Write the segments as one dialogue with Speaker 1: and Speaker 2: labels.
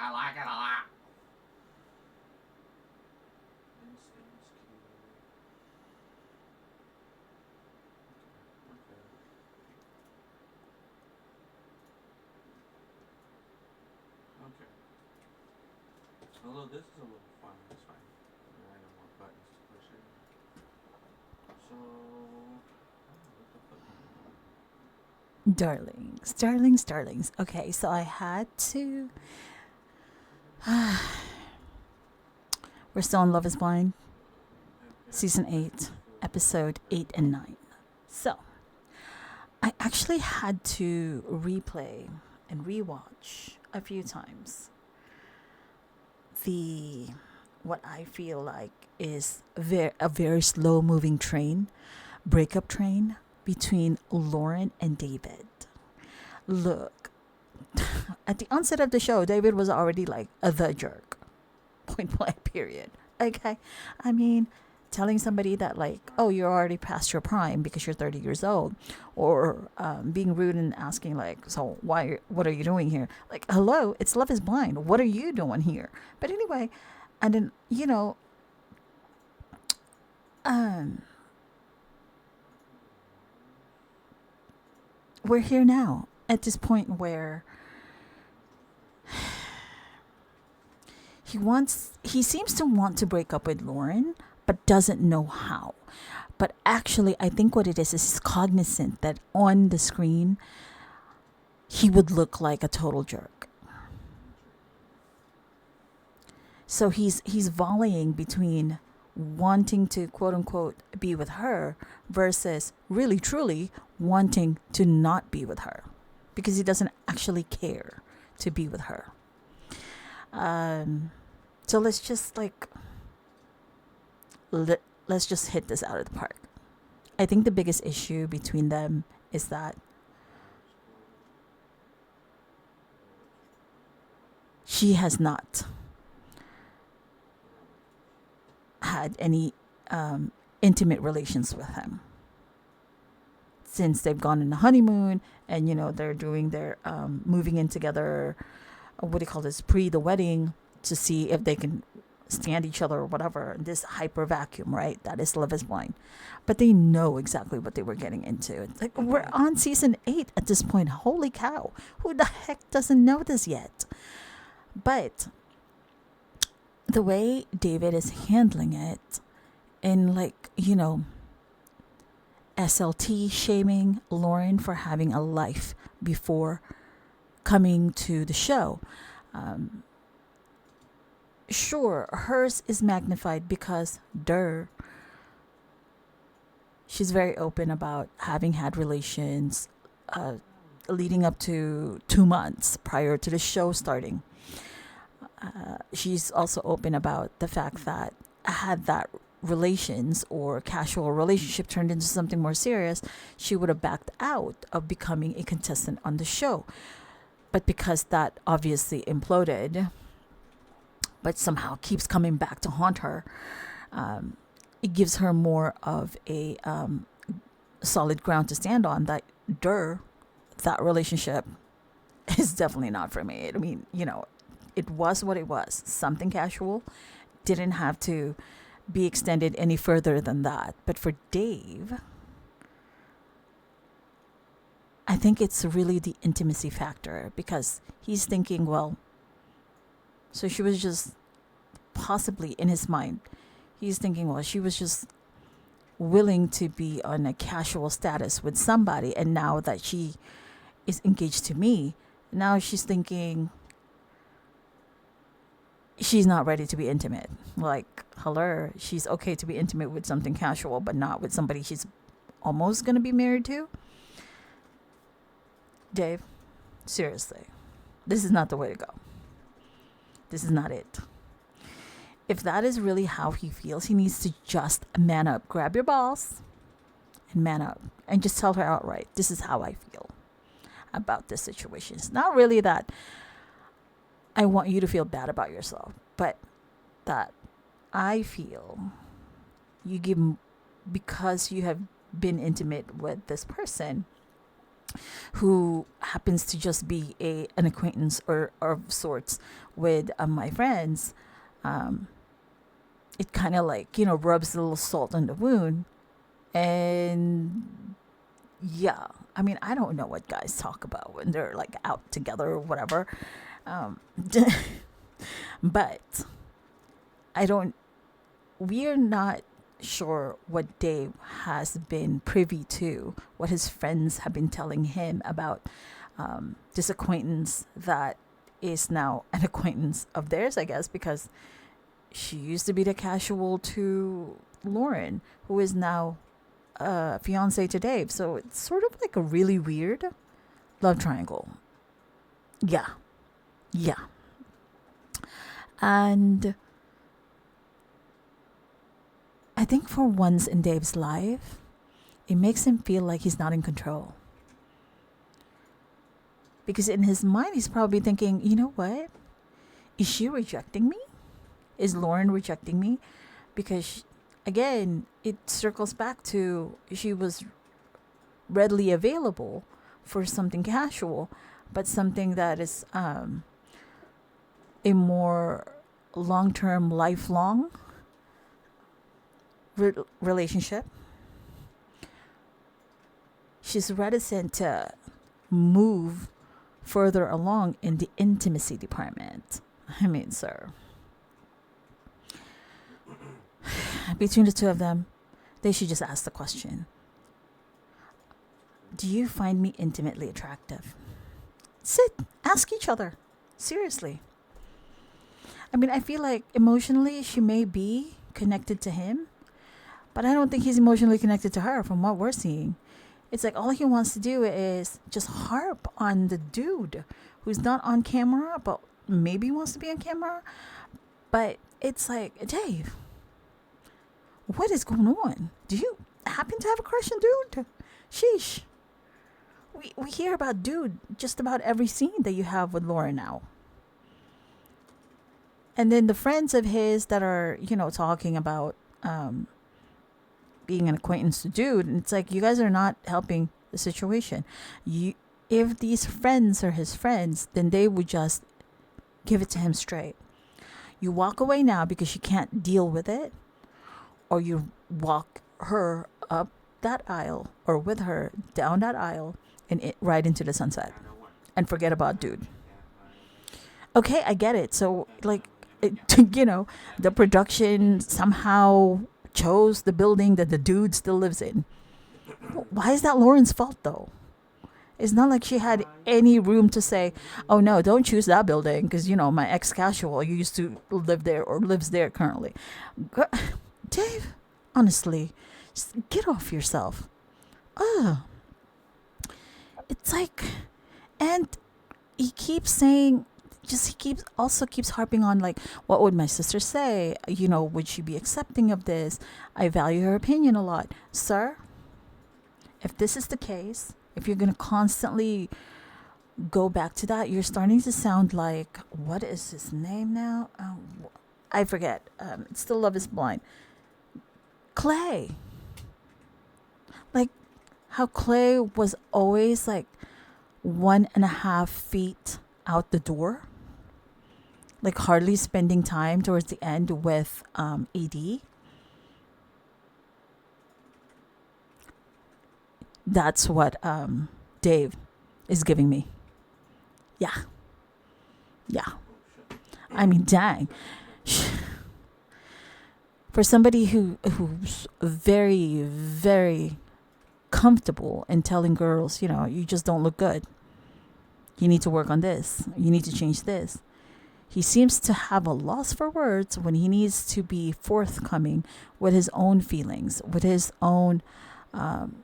Speaker 1: I like it a lot. Okay. Although this is a little fun, it's fine. I got more buttons to push in. So, what the fuck?
Speaker 2: Darlings, darlings, darlings. Okay, so I had to. We're still on Love is Blind, season 8, episode 8 and 9. So, I actually had to replay and rewatch a few times the what I feel like is a very slow moving train, breakup train between Lauren and David. Look, at the onset of the show, David was already like the jerk. Point blank, period. Okay. I mean, telling somebody that, like, oh, you're already past your prime because you're 30 years old, or being rude and asking, like, so what are you doing here? Like, hello, it's Love is Blind. What are you doing here? But anyway, and then, um, we're here now at this point where he seems to want to break up with Lauren, but doesn't know how. But actually, I think what it is he's cognizant that on the screen, he would look like a total jerk. So he's volleying between wanting to quote unquote be with her versus really truly wanting to not be with her, because he doesn't actually care to be with her. Um, so let's just hit this out of the park. I think the biggest issue between them is that she has not had any intimate relations with him since they've gone on the honeymoon, and they're doing their moving in together. What do you call this? Pre the wedding, to see if they can stand each other or whatever. This hyper vacuum, right? That is Love is Blind. But they know exactly what they were getting into. It's like, we're on season 8 at this point. Holy cow. Who the heck doesn't know this yet? But the way David is handling it, in, like, SLT shaming Lauren for having a life before coming to the show. Um, sure, hers is magnified because, she's very open about having had relations uh, leading up to 2 months prior to the show starting. She's also open about the fact that had that relations or casual relationship turned into something more serious, she would have backed out of becoming a contestant on the show. But because that obviously imploded, but somehow keeps coming back to haunt her, it gives her more of a solid ground to stand on. That relationship is definitely not for me. I mean, it was what it was. Something casual, didn't have to be extended any further than that. But for Dave, I think it's really the intimacy factor, because he's thinking, well, so she was just possibly in his mind, he's thinking, well, she was just willing to be on a casual status with somebody, and now that she is engaged to me, now she's thinking she's not ready to be intimate. Like, hello, she's okay to be intimate with something casual, but not with somebody she's almost going to be married to. Dave, seriously, this is not the way to go. This is not it. If that is really how he feels, he needs to just man up, grab your balls, and man up, and just tell her outright, this is how I feel about this situation. It's not really that I want you to feel bad about yourself, but that I feel you give, because you have been intimate with this person who happens to just be an acquaintance or of sorts with my friends, it kind of like, rubs a little salt on the wound. And yeah, I mean, I don't know what guys talk about when they're like out together or whatever. Um, but I don't, we're not sure what Dave has been privy to, what his friends have been telling him about this acquaintance that is now an acquaintance of theirs, I guess, because she used to be the casual to Lauren, who is now fiance to Dave. So it's sort of like a really weird love triangle. Yeah. Yeah. And I think for once in Dave's life, it makes him feel like he's not in control. Because in his mind, he's probably thinking, you know what? Is she rejecting me? Is Lauren rejecting me? Because, again, it circles back to she was readily available for something casual, but something that is a more long-term, lifelong relationship. She's reticent to move further along in the intimacy department. I mean, sir. Between the two of them, they should just ask the question, do you find me intimately attractive? Sit, ask each other. Seriously. I mean, I feel like emotionally she may be connected to him, but I don't think he's emotionally connected to her from what we're seeing. It's like all he wants to do is just harp on the dude who's not on camera, but maybe wants to be on camera. But it's like, Dave, what is going on? Do you happen to have a crush on dude? Sheesh. We hear about dude just about every scene that you have with Laura now. And then the friends of his that are, talking about being an acquaintance to dude, and it's like, you guys are not helping the situation. If these friends are his friends, then they would just give it to him straight. You walk away now because you can't deal with it, or you walk her up that aisle or with her down that aisle and right into the sunset and forget about dude. Okay, I get it. So like, the production somehow chose the building that the dude still lives in. Why is that Lauren's fault though? It's not like she had any room to say, oh no, don't choose that building because, my ex-casual used to live there or lives there currently. Dave, honestly, just get off yourself. It's like, and he keeps saying, keeps harping on like, what would my sister say? Would she be accepting of this? I value her opinion a lot. Sir, if this is the case, if you're going to constantly go back to that, you're starting to sound like, what is his name now? I forget. It's still Love is Blind. Clay. Like how Clay was always like 1.5 feet out the door. Like hardly spending time towards the end with AD. That's what Dave is giving me. Yeah. I mean, dang. For somebody who's very, very comfortable in telling girls, you just don't look good. You need to work on this. You need to change this. He seems to have a loss for words when he needs to be forthcoming with his own feelings, with his own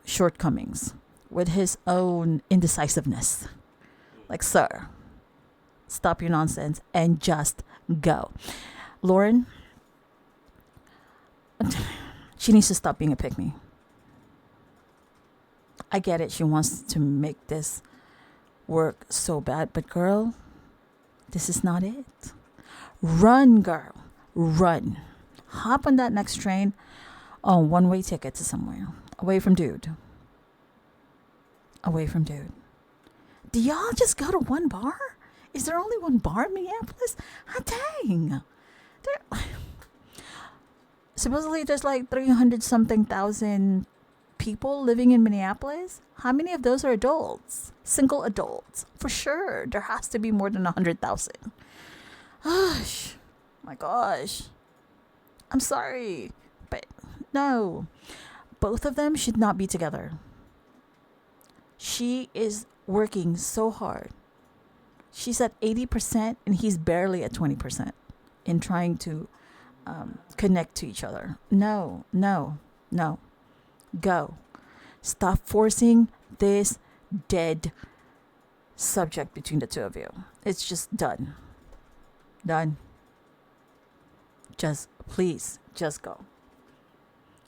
Speaker 2: shortcomings, with his own indecisiveness. Like, sir, stop your nonsense and just go. Lauren, she needs to stop being a pick-me. I get it. She wants to make this work so bad, but girl, this is not it. Run, girl. Run. Hop on that next train on one-way ticket to somewhere. Away from dude. Do y'all just go to one bar? Is there only one bar in Minneapolis? Ah, dang. There, supposedly there's like 300 something thousand people living in Minneapolis. How many of those are adults? Single adults. For sure. There has to be more than 100,000. Gosh. My gosh. I'm sorry. But no. Both of them should not be together. She is working so hard. She's at 80% and he's barely at 20% in trying to connect to each other. No. Go. Stop forcing this dead subject between the two of you. It's just done. Done. Just, please, just go.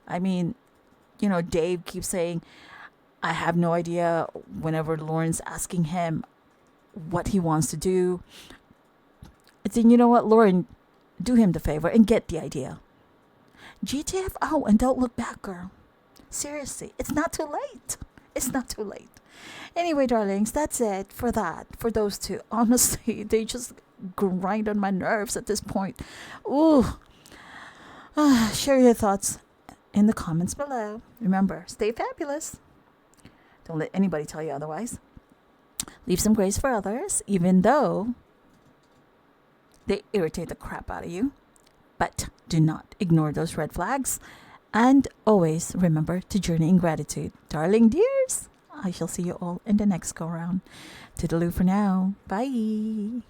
Speaker 2: I mean, Dave keeps saying, I have no idea whenever Lauren's asking him what he wants to do. Then you know what, Lauren, do him the favor and get the idea. GTFO and don't look back, girl. Seriously, it's not too late. It's not too late. Anyway, darlings, that's it for that. For those two. Honestly, they just grind on my nerves at this point. Ooh. Share your thoughts in the comments below. Remember, stay fabulous. Don't let anybody tell you otherwise. Leave some grace for others, even though they irritate the crap out of you. But do not ignore those red flags. And always remember to journey in gratitude. Darling dears, I shall see you all in the next go round. Toodaloo for now. Bye.